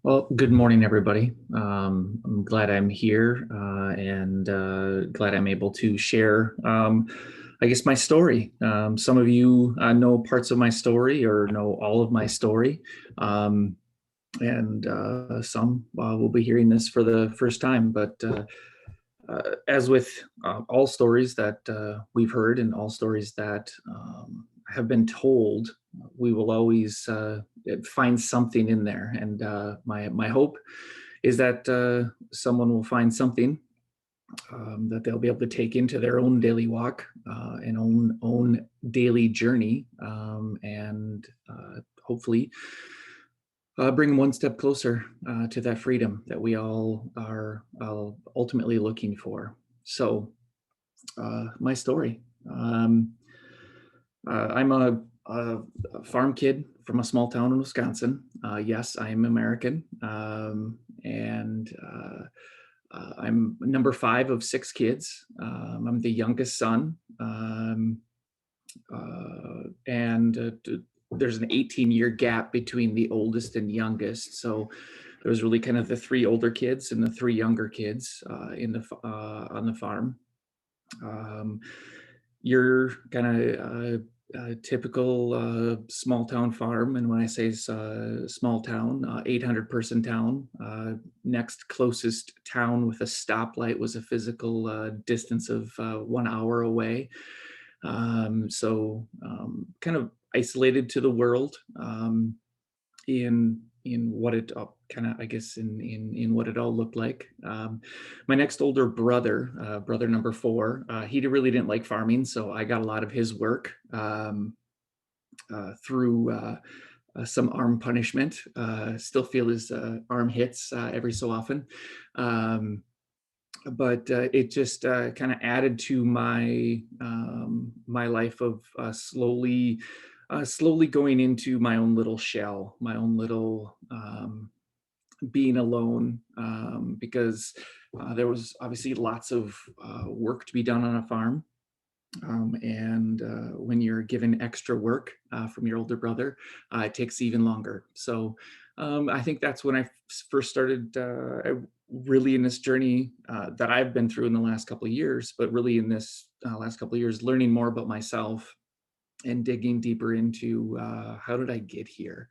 Well, good morning, everybody. I'm glad I'm here and glad I'm able to share, I guess, my story. Some of you know parts of my story or know all of my story, um, and some will be hearing this for the first time. But as with all stories that we've heard and all stories that have been told, we will always find something in there. And my hope is that someone will find something that they'll be able to take into their own daily walk and own daily journey, and hopefully bring one step closer to that freedom that we all are ultimately looking for. So, my story. I'm a farm kid from a small town in Wisconsin. Yes, I am American, and I'm number five of six kids. I'm the youngest son, and there's an 18-year gap between the oldest and youngest. So there's really kind of the three older kids and the three younger kids on the farm. Um, you're kind of typical small town farm, and when I say small town, 800-person town. Next closest town with a stoplight was a physical distance of 1 hour away. So kind of isolated to the world, in what it kind of, I guess, in what it all looked like. My next older brother, brother number four, he really didn't like farming, so I got a lot of his work through some arm punishment. Still feel his arm hits every so often. But it just kind of added to my life of slowly going into my own little shell, my own little being alone, because there was obviously lots of work to be done on a farm. And when you're given extra work from your older brother, it takes even longer. So I think that's when I first started really in this journey that I've been through in the last couple of years, but really in this last couple of years, learning more about myself and digging deeper into how did I get here?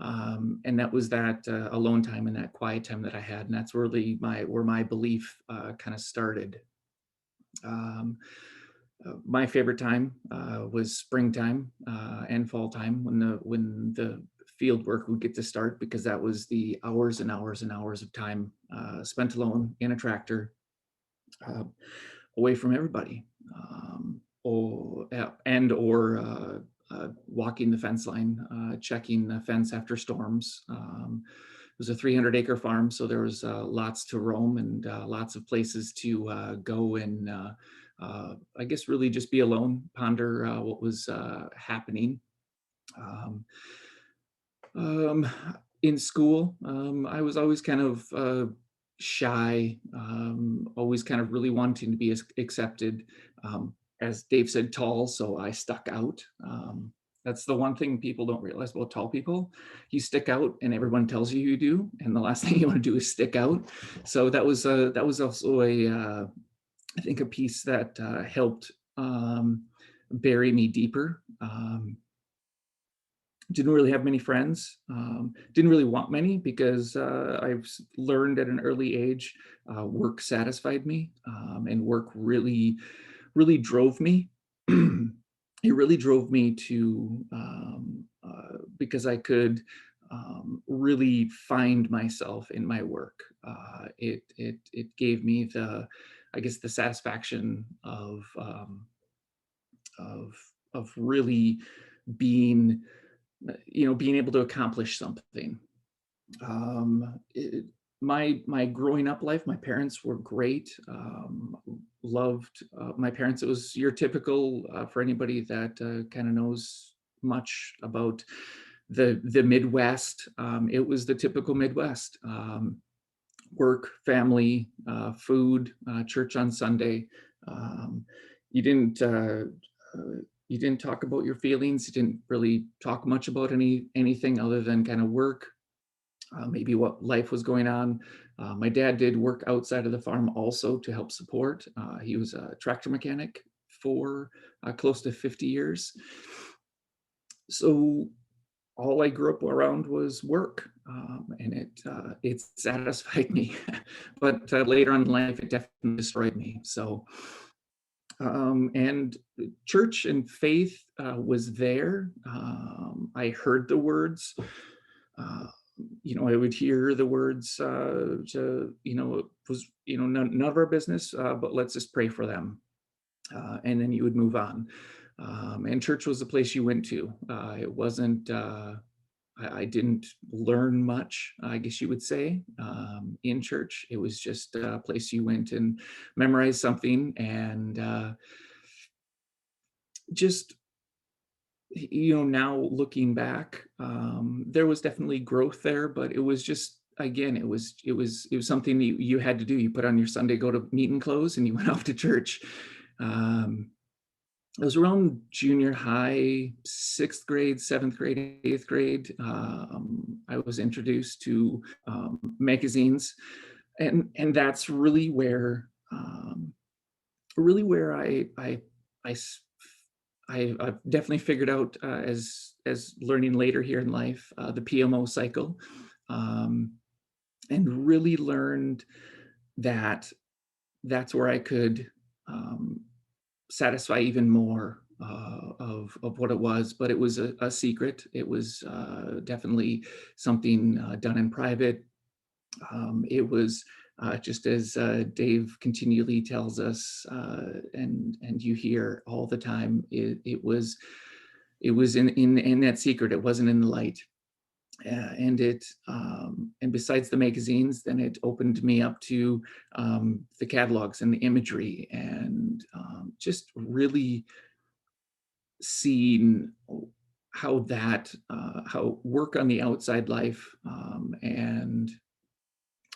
And that was that alone time and that quiet time that I had. And that's really where my belief kind of started. Um, my favorite time was springtime and fall time when the field work would get to start, because that was the hours and hours and hours of time spent alone in a tractor, uh, away from everybody, or walking the fence line, checking the fence after storms. It was a 300-acre farm, so there was lots to roam and lots of places to go and I guess really just be alone, ponder what was happening. Um, um, in school, I was always kind of shy, always kind of really wanting to be accepted. As Dave said, tall, so I stuck out. That's the one thing people don't realize about tall people. You stick out, and everyone tells you you do, and the last thing you want to do is stick out. So that was also I think a piece that helped bury me deeper. Didn't really have many friends. Didn't really want many, because I've learned at an early age, work satisfied me, and work really drove me. It really drove me to because I could really find myself in my work. It gave me I guess, the satisfaction of of really being being able to accomplish something. My growing up life, my parents were great. Loved my parents. It was your typical, for anybody that kind of knows much about the Midwest. It was the typical Midwest. Work, family, food, church on Sunday. Um, you didn't. You didn't talk about your feelings. You didn't really talk much about anything other than kind of work, maybe what life was going on. My dad did work outside of the farm also to help support. He was a tractor mechanic for close to 50 years. So all I grew up around was work, and it satisfied me. But later on in life, it definitely destroyed me. So and church and faith was there. I heard the words. Uh, I would hear the words it was, none of our business, but let's just pray for them. And then you would move on. And church was the place you went to. It wasn't, I didn't learn much, I guess you would say, in church. It was just a place you went and memorized something and just now looking back, there was definitely growth there, but it was just again, it was something you had to do. You put on your Sunday go to meeting clothes and you went off to church. Um, it was around junior high, sixth grade, seventh grade, eighth grade. I was introduced to magazines, and that's really where I I've definitely figured out as learning later here in life the PMO cycle, um, and really learned that that's where I could um, satisfy even more of what it was. But it was a secret. It was definitely something done in private. It was just as Dave continually tells us, and you hear all the time. It was in that secret. It wasn't in the light. And besides the magazines, then it opened me up to the catalogs and the imagery, and just really seeing how work on the outside life and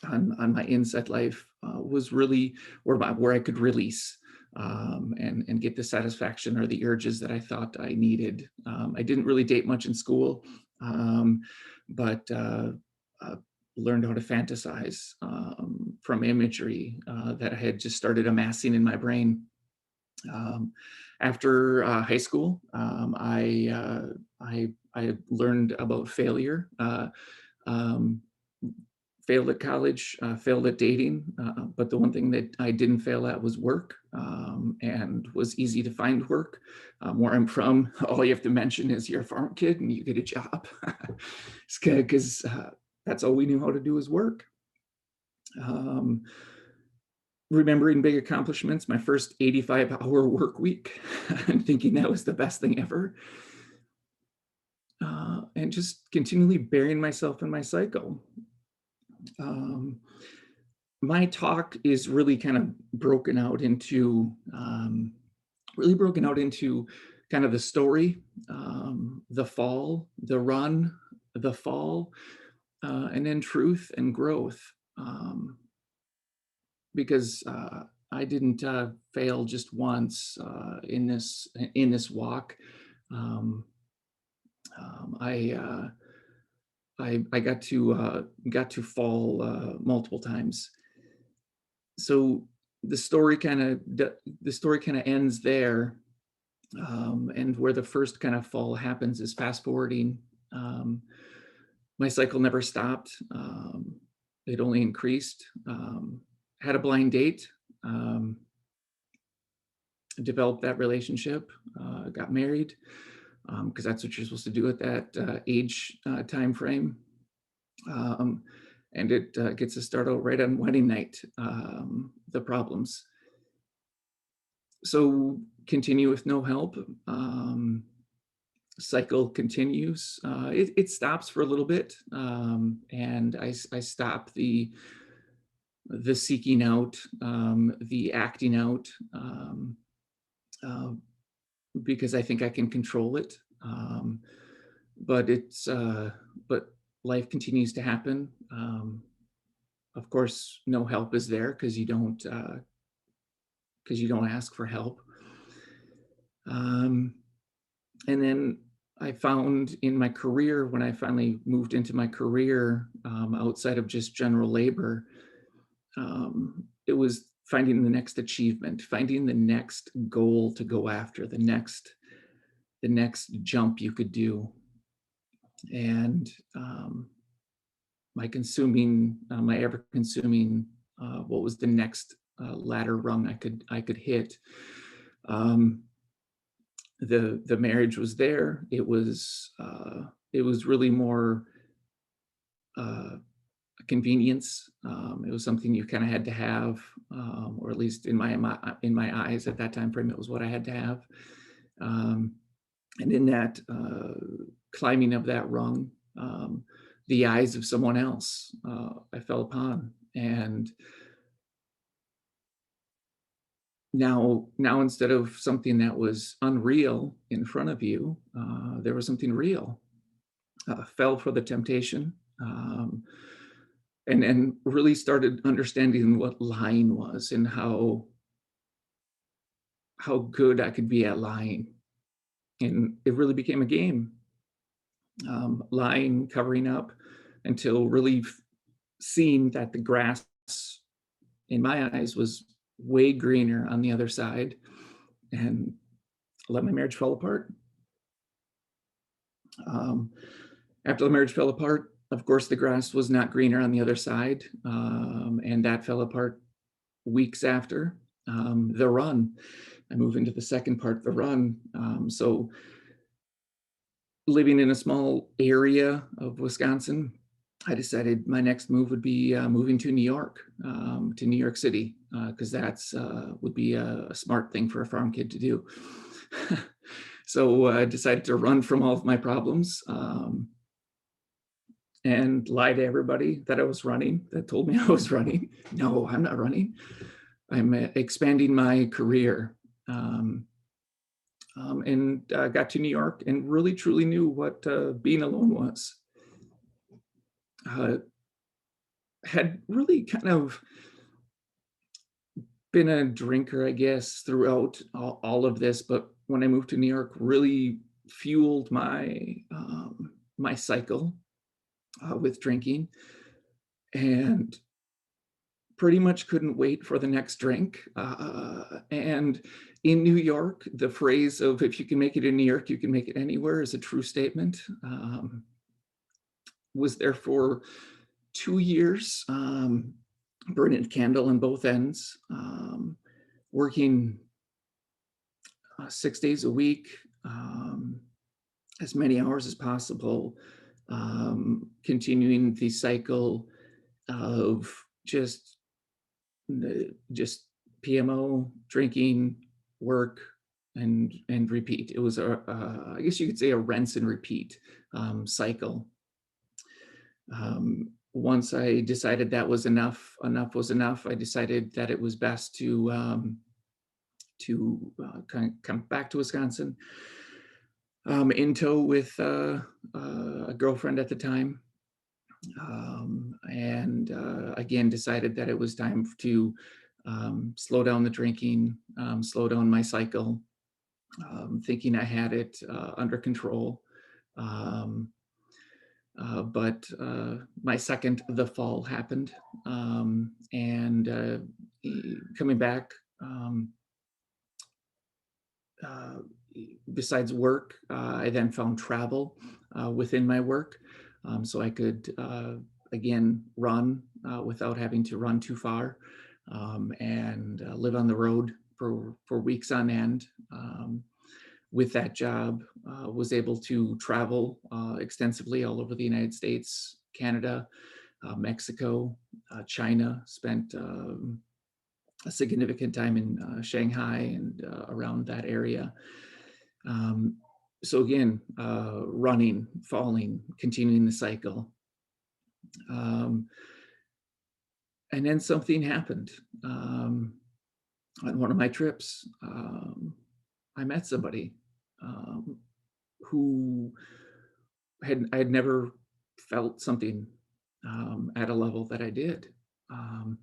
on my inside life was really where I could release and get the satisfaction or the urges that I thought I needed. I didn't really date much in school, um, but uh, learned how to fantasize from imagery that I had just started amassing in my brain. Um, After high school, I learned about failure. Um, Failed at college, failed at dating, but the one thing that I didn't fail at was work, and was easy to find work. Where I'm from, all you have to mention is you're a farm kid and you get a job, because that's all we knew how to do is work. Um, Remembering big accomplishments, my first 85-hour work week, and thinking that was the best thing ever, and just continually burying myself in my cycle. Um, my talk is really broken out into kind of the story, the fall, the run, the fall, and then truth and growth. Because I didn't fail just once in this walk. Um, I got to fall multiple times. So the story kind of ends there, and where the first kind of fall happens is fast forwarding. Um, my cycle never stopped. It only increased. Had a blind date. Um, Developed that relationship. Got married because that's what you're supposed to do at that age time frame. Um, and it gets to start out right on wedding night. The problems. So continue with no help. Cycle continues. It stops for a little bit, and I stop the seeking out, the acting out, uh, because I think I can control it. But but life continues to happen. Of course, no help is there because you don't ask for help. Um, and then I found in my career, when I finally moved into my career, outside of just general labor, it was finding the next achievement, finding the next goal to go after, the next jump you could do. And my ever consuming, what was the next ladder rung I could hit. Um, the marriage was there. It was really more a convenience. It was something you kind of had to have, or at least in my eyes at that time frame, it was what I had to have. Um, and in that climbing of that rung, the eyes of someone else I fell upon, and now instead of something that was unreal in front of you, there was something real. Fell for the temptation, um, and really started understanding what lying was and how good I could be at lying. And it really became a game, lying, covering up, until really seeing that the grass in my eyes was way greener on the other side, and let my marriage fall apart. Um, After the marriage fell apart, of course, the grass was not greener on the other side, and that fell apart weeks after. The run, I move into the second part, the run. So living in a small area of Wisconsin, I decided my next move would be moving to New York City, because that's would be a smart thing for a farm kid to do. So I decided to run from all of my problems, and lie to everybody that I was running, that told me I was running. No, I'm not running. I'm expanding my career. Um, and got to New York and really truly knew what being alone was. Uh, had really kind of been a drinker, I guess, throughout all of this, but when I moved to New York, really fueled my cycle with drinking, and pretty much couldn't wait for the next drink. And in New York, the phrase of "if you can make it in New York, you can make it anywhere" is a true statement. Was there for 2 years, burning a candle on both ends, working 6 days a week, as many hours as possible, continuing the cycle of just PMO, drinking, work, and repeat. It was I guess you could say, a rinse and repeat cycle. Once I decided that was enough, enough was enough, I decided that it was best to kind of come back to Wisconsin, in tow with a girlfriend at the time, and again decided that it was time to slow down the drinking, slow down my cycle, thinking I had it under control. Um, but my second the fall happened, and coming back, uh, besides work, I then found travel within my work, so I could again run without having to run too far, and live on the road for weeks on end. With that job, was able to travel extensively all over the United States, Canada, Mexico, China. Spent a significant time in Shanghai and around that area. Um, so again, running, falling, continuing the cycle. Um, and then something happened. On one of my trips, I met somebody um, who I had never felt something at a level that I did, um,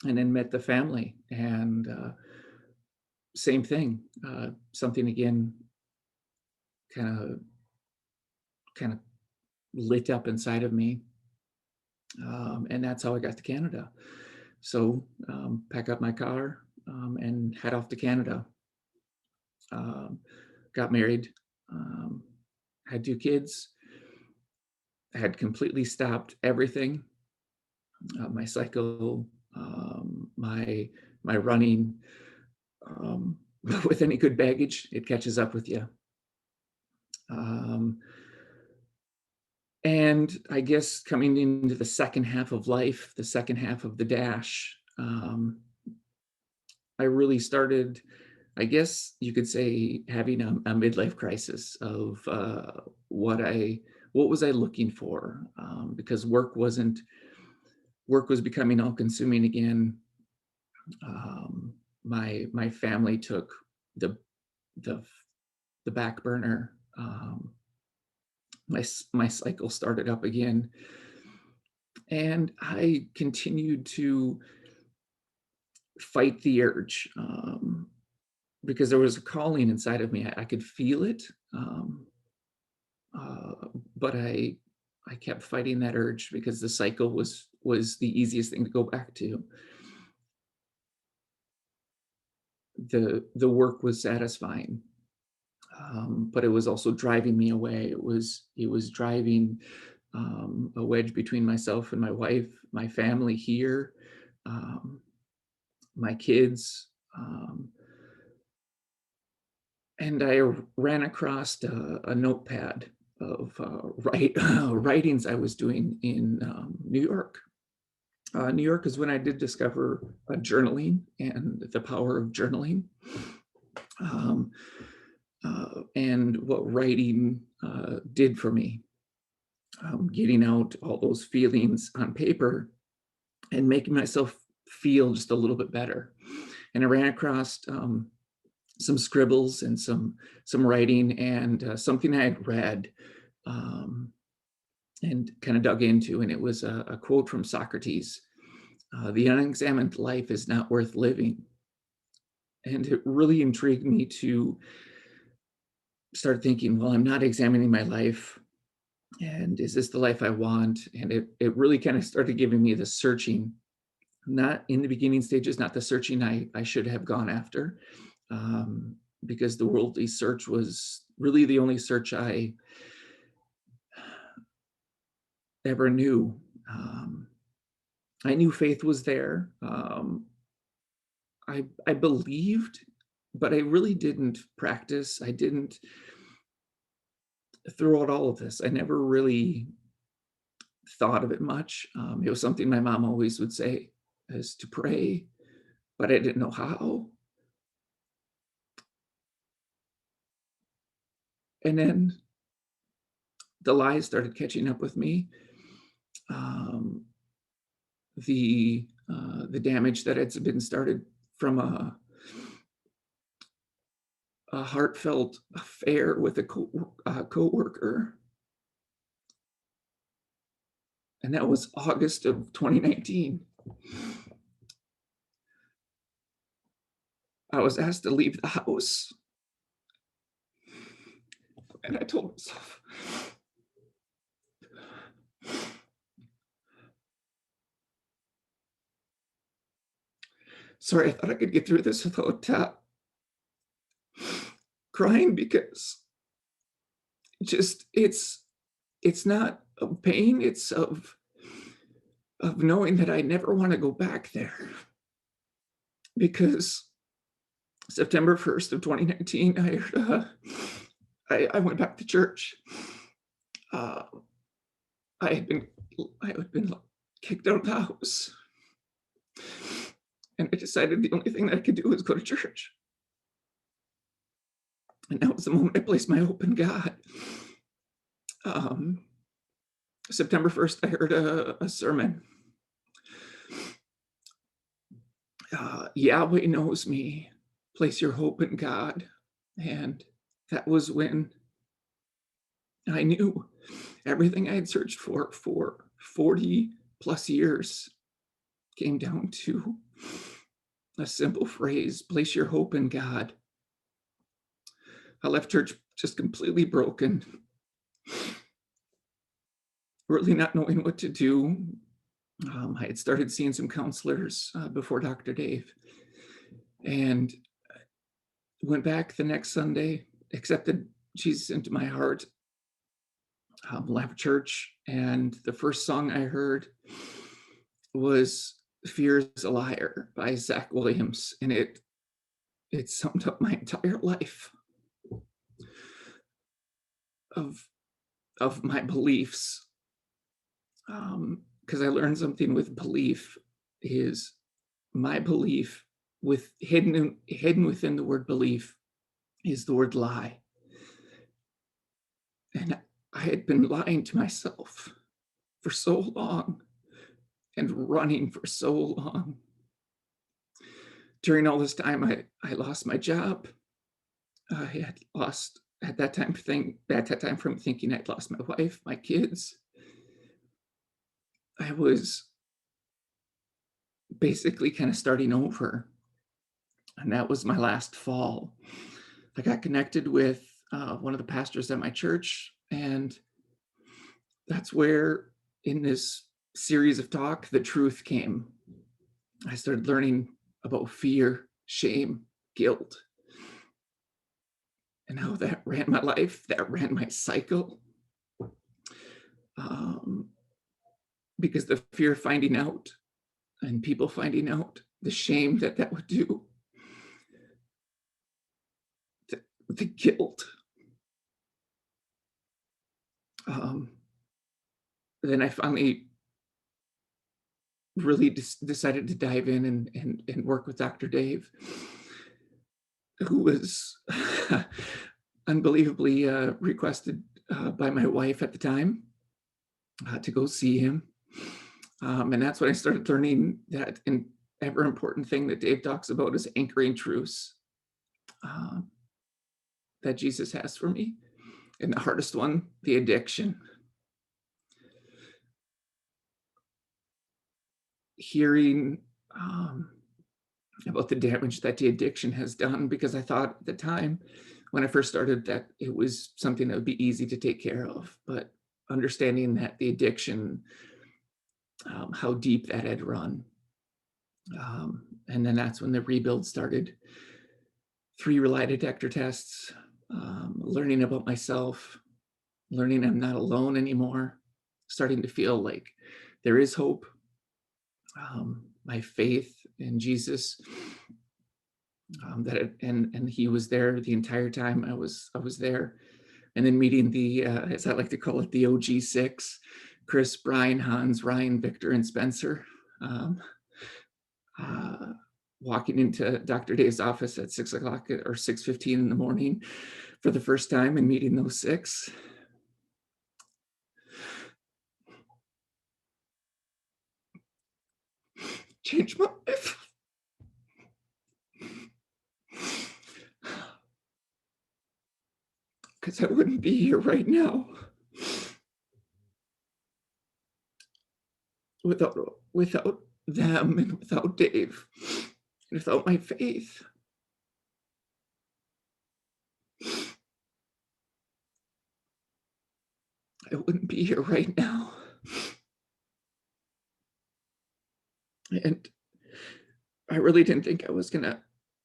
and then met the family, and same thing. Something again kind of kind of lit up inside of me. And that's how I got to Canada. So pack up my car and head off to Canada. Um, got married, um, had 2 kids, had completely stopped everything, my cycle, my running. Um, with any good baggage, it catches up with you. Um, and I guess coming into the second half of life, the second half of the dash, I really started, I guess you could say, having a midlife crisis of what was I looking for? Because work was becoming all consuming again. My family took the the the back burner. My cycle started up again, and I continued to fight the urge, because there was a calling inside of me. I could feel it, um, but I kept fighting that urge because the cycle was the easiest thing to go back to. The work was satisfying, but it was also driving me away. It was driving a wedge between myself and my wife, my family here, um, my kids. And I ran across a notepad of writings I was doing in New York. New York is when I did discover journaling and the power of journaling, um, and what writing did for me. Getting out all those feelings on paper and making myself feel just a little bit better. And I ran across some scribbles and some writing and something I had read, um, and kind of dug into, and it was a quote from Socrates: "The unexamined life is not worth living." And it really intrigued me to start thinking, well, I'm not examining my life, and is this the life I want? And it really kind of started giving me the searching, not in the beginning stages, not the searching I should have gone after, um, because the worldly search was really the only search I ever knew. Um, I knew faith was there. I believed, but I really didn't practice. I didn't throughout all of this. I never really thought of it much. It was something my mom always would say, is to pray, but I didn't know how. And then the lies started catching up with me. Um, the damage that had been started from a heartfelt affair with a coworker, and that was August of 2019. I was asked to leave the house, and I told myself, sorry, I thought I could get through this without crying, because just it's not of pain, it's of knowing that I never want to go back there, because September 1st of 2019, I went back to church. Uh, I had been I had been kicked out of the house, and I decided the only thing that I could do was go to church. And that was the moment I placed my hope in God. Um, September 1st, I heard a sermon. Yahweh knows me. Place your hope in God. And that was when I knew everything I had searched for 40 plus years came down to a simple phrase: place your hope in God. I left church just completely broken. really not knowing what to do. I had started seeing some counselors before Dr. Dave, and went back the next Sunday, accepted Jesus into my heart, left church, and the first song I heard was "Fear is a Liar" by Zach Williams, and it summed up my entire life of my beliefs. Because I learned something with belief is my belief with hidden within the word belief is the word lie. And I had been lying to myself for so long and running for so long. During all this time, I lost my job. I had lost at that time from thinking I'd lost my wife, my kids. I was basically kind of starting over. And that was my last fall. I got connected with one of the pastors at my church, and that's where, in this series of talk, the truth came. I started learning about fear, shame, guilt, and how that ran my life, that ran my cycle. Um, because the fear of finding out and people finding out, the shame that that would do, the guilt. Um, then I finally really decided to dive in and work with Dr. Dave, who was unbelievably requested by my wife at the time to go see him. And that's when I started learning that an ever important thing that Dave talks about is anchoring truths uh, that Jesus has for me. And the hardest one, the addiction. Hearing about the damage that the addiction has done, because I thought at the time when I first started that it was something that would be easy to take care of, but understanding that the addiction, how deep that had run. And then that's when the rebuild started. 3 lie detector tests, learning about myself, learning I'm not alone anymore, starting to feel like there is hope. My faith in Jesus, and he was there the entire time I was there, and then meeting the as I like to call it, the OG6, Chris, Brian, Hans, Ryan, Victor, and Spencer. Um, uh, Walking into Dr. Dave's office at 6 o'clock or 6:15 in the morning for the first time and meeting those 6 changed my life. Because I wouldn't be here right now without them and without Dave and without my faith. I wouldn't be here right now. And I really didn't think I was gonna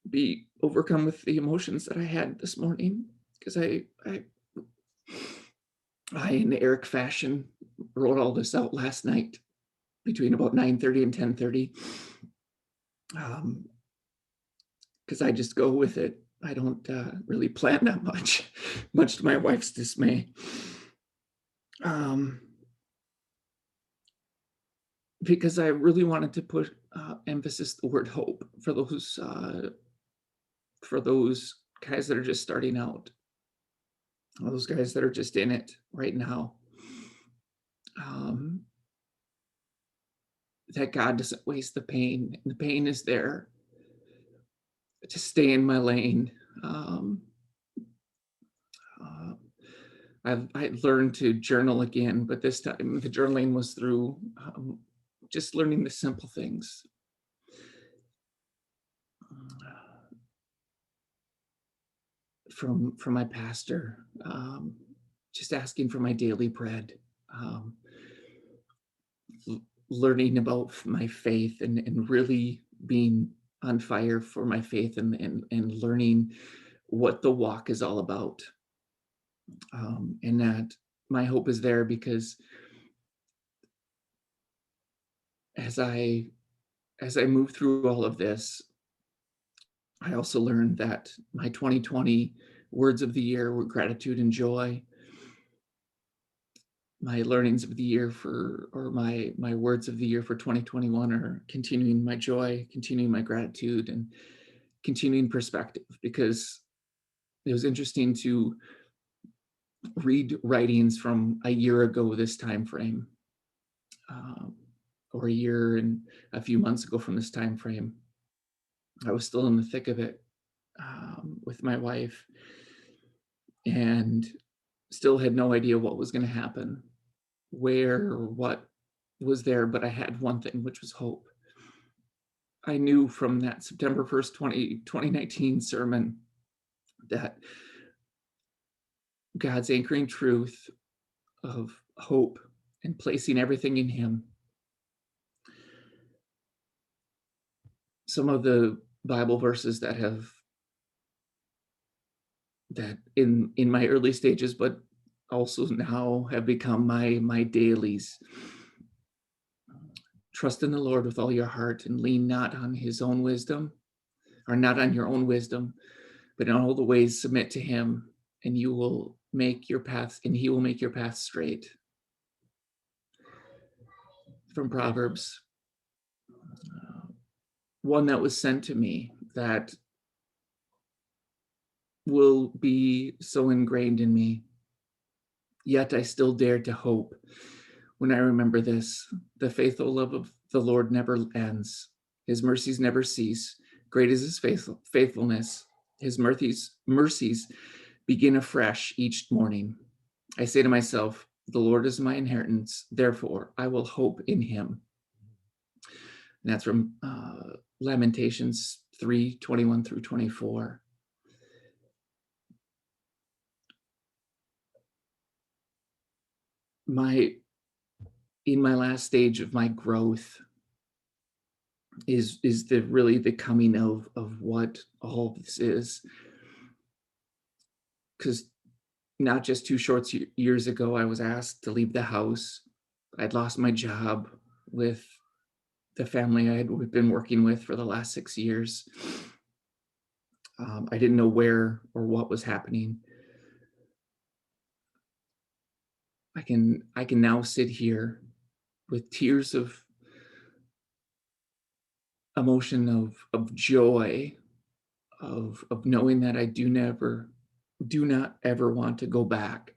be overcome with the emotions that I had this morning, because I, in Erik fashion, wrote all this out last night between about 9:30 and 10:30. Because I just go with it. I don't really plan that much, much to my wife's dismay. Um, because I really wanted to put emphasis the word hope for those guys that are just starting out, those guys that are just in it right now. Um, that God doesn't waste the pain. The pain is there to stay in my lane. Um, uh, I learned to journal again, but this time the journaling was through just learning the simple things. From my pastor, just asking for my daily bread, learning about my faith and really being on fire for my faith and learning what the walk is all about. And that my hope is there because as I as I move through all of this, I also learned that my 2020 words of the year were gratitude and joy. My learnings of the year for, or my words of the year for 2021 are continuing my joy, continuing my gratitude, and continuing perspective. Because it was interesting to read writings from a year ago this time frame, um, or a year and a few months ago from this time frame. I was still in the thick of it, with my wife, and still had no idea what was going to happen, where or what was there, but I had one thing, which was hope. I knew from that September 1st, 2019 sermon that God's anchoring truth of hope and placing everything in Him. Some of the Bible verses that in my early stages, but also now have become my dailies. Trust in the Lord with all your heart and lean not on his own wisdom, or not on your own wisdom, but in all the ways submit to him, and you will make your paths, and he will make your path straight. From Proverbs, one that was sent to me that will be so ingrained in me. Yet I still dare to hope when I remember this. The faithful love of the Lord never ends. His mercies never cease. Great is his faithfulness. His mercies begin afresh each morning. I say to myself, the Lord is my inheritance, therefore I will hope in him. And that's from Lamentations 3:21 through 24. In my last stage of my growth is the really the coming of what all of this is. Because not just 2 short years ago, I was asked to leave the house. I'd lost my job with the family I had been working with for the last 6 years. I didn't know where or what was happening. I can now sit here with tears of emotion of joy, of knowing that I do not ever want to go back.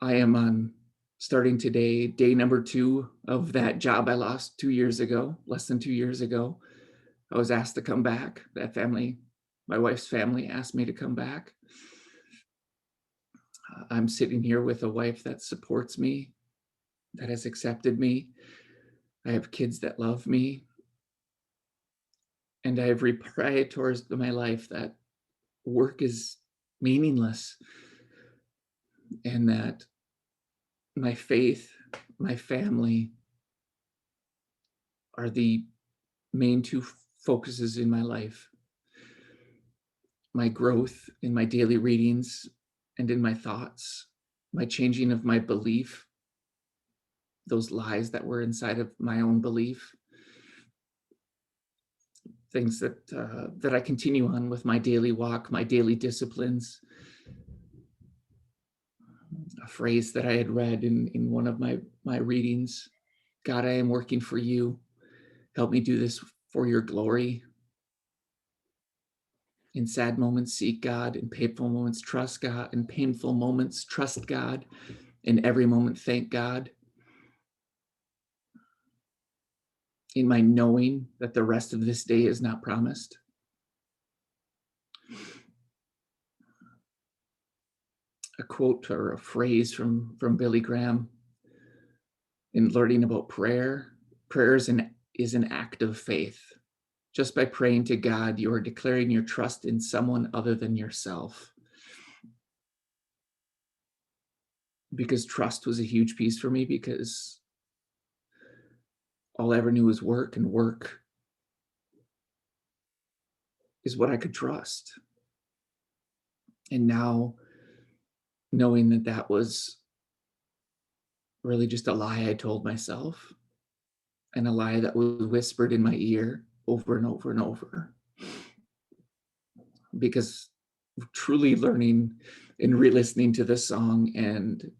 I am on starting today, day number 2 of that job I lost 2 years ago, less than 2 years ago. I was asked to come back. That family, my wife's family, asked me to come back. I'm sitting here with a wife that supports me, that has accepted me. I have kids that love me. And I have repried towards my life that work is meaningless, and that my faith, my family are the main 2 focuses in my life. My growth in my daily readings and in my thoughts, my changing of my belief, those lies that were inside of my own belief, things that I continue on with my daily walk, my daily disciplines. A phrase that I had read in one of my readings: God, I am working for you. Help me do this for your glory. In sad moments, seek God. In painful moments, trust God. In painful moments, trust God. In every moment, thank God. In my knowing that the rest of this day is not promised. A quote or a phrase from Billy Graham in learning about prayer. Prayer is an act of faith. Just by praying to God, you are declaring your trust in someone other than yourself. because trust was a huge piece for me, because all I ever knew was work, and work is what I could trust. And now knowing that that was really just a lie I told myself, and a lie that was whispered in my ear over and over and over, because truly learning and re-listening to the song and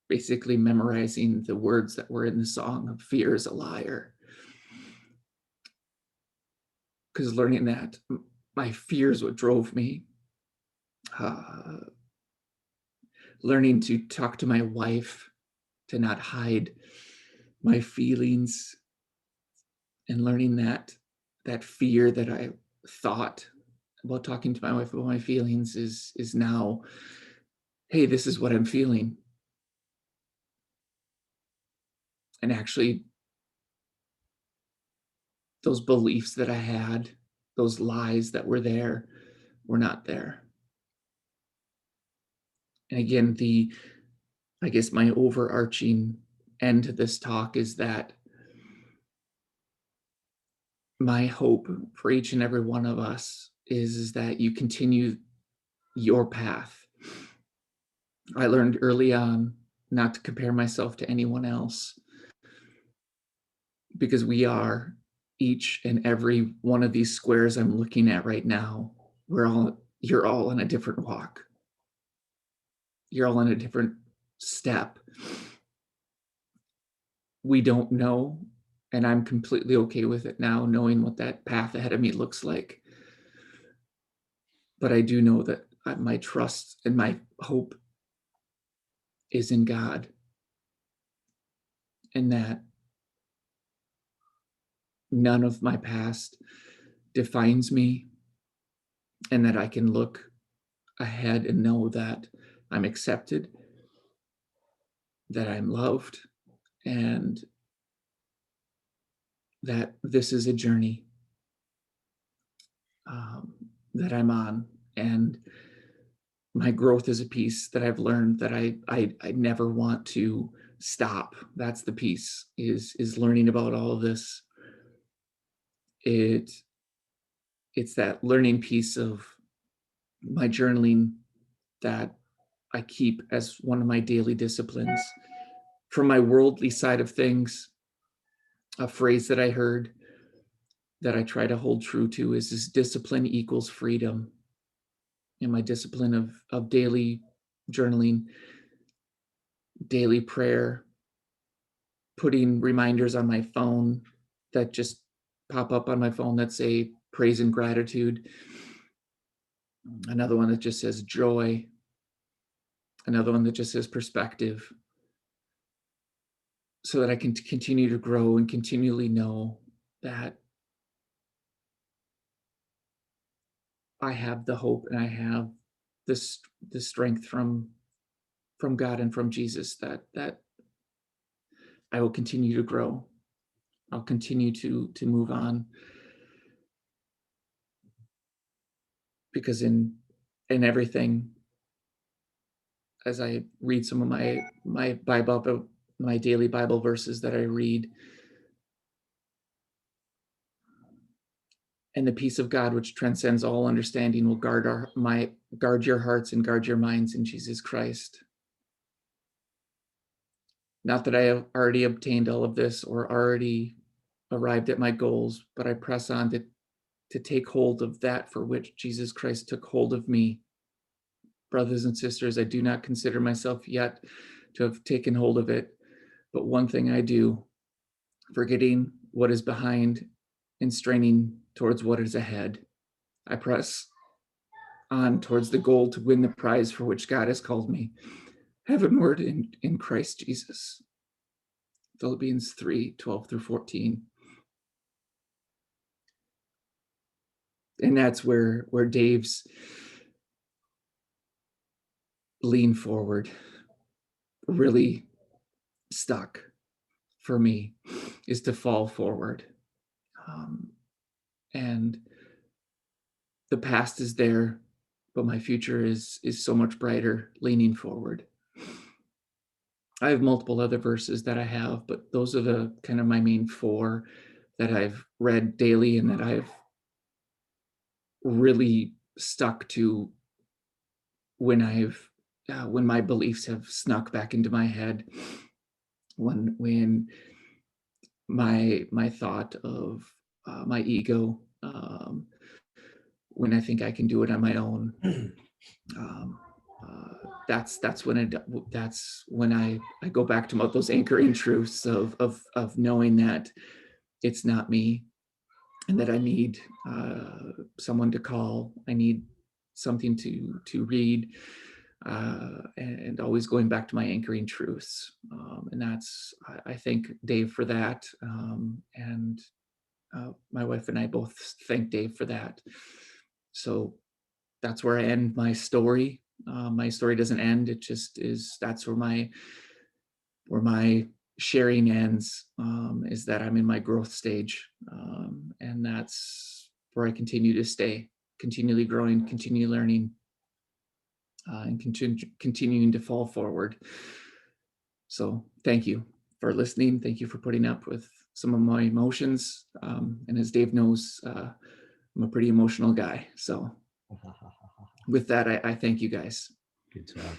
basically memorizing the words that were in the song of "Fear is a liar," because learning that my fear is what drove me. Uh, Learning to talk to my wife, to not hide my feelings, and learning that that fear that I thought about talking to my wife about my feelings is now, hey, this is what I'm feeling. And actually, those beliefs that I had, those lies that were there, were not there. And again, I guess my overarching end to this talk is that my hope for each and every one of us is that you continue your path. I learned early on not to compare myself to anyone else, because we are, each and every one of these squares I'm looking at right now, you're all in a different walk. You're all in a different step. We don't know, and I'm completely okay with it now, knowing what that path ahead of me looks like. But I do know that my trust and my hope is in God, and that none of my past defines me, and that I can look ahead and know that I'm accepted, that I'm loved, and that this is a journey um, that I'm on. And my growth is a piece that I've learned that I never want to stop. That's the piece, is learning about all of this. It it's that learning piece of my journaling that I keep as one of my daily disciplines. From my worldly side of things, a phrase that I heard that I try to hold true to is discipline equals freedom. And my discipline of daily journaling, daily prayer, putting reminders on my phone that just pop up on my phone that say praise and gratitude, another one that just says joy, another one that just says perspective, so that I can continue to grow and continually know that I have the hope and I have this the strength from God and from Jesus, that I will continue to grow. I'll continue to move on, because in everything, as I read some of my Bible, my daily Bible verses that I read, and the peace of God which transcends all understanding will guard your hearts and guard your minds in Jesus Christ. Not that I have already obtained all of this or already arrived at my goals, but I press on to take hold of that for which Jesus Christ took hold of me. Brothers and sisters, I do not consider myself yet to have taken hold of it, but one thing I do, forgetting what is behind and straining towards what is ahead, I press on towards the goal to win the prize for which God has called me heavenward in Christ Jesus. Philippians 3:12-14. And that's where Dave's lean forward really stuck for me, is to fall forward. Um, and the past is there, but my future is so much brighter leaning forward. I have multiple other verses that I have, but those are the kind of my main four that I've read daily and that I've really stuck to when my beliefs have snuck back into my head, when my thought of my ego, when I think I can do it on my own, um, that's when I go back to those anchoring truths of knowing that it's not me, and that I need someone to call. I need something to read, and always going back to my anchoring truths. And I thank Dave for that, and my wife and I both thank Dave for that. So that's where I end my story. My story doesn't end. It just is. That's where my sharing ends, is that I'm in my growth stage, and that's where I continue to stay, continually growing, continue learning, and continuing to fall forward. So thank you for listening. Thank you for putting up with some of my emotions. And as Dave knows, I'm a pretty emotional guy. So with that, I thank you guys. Good talk.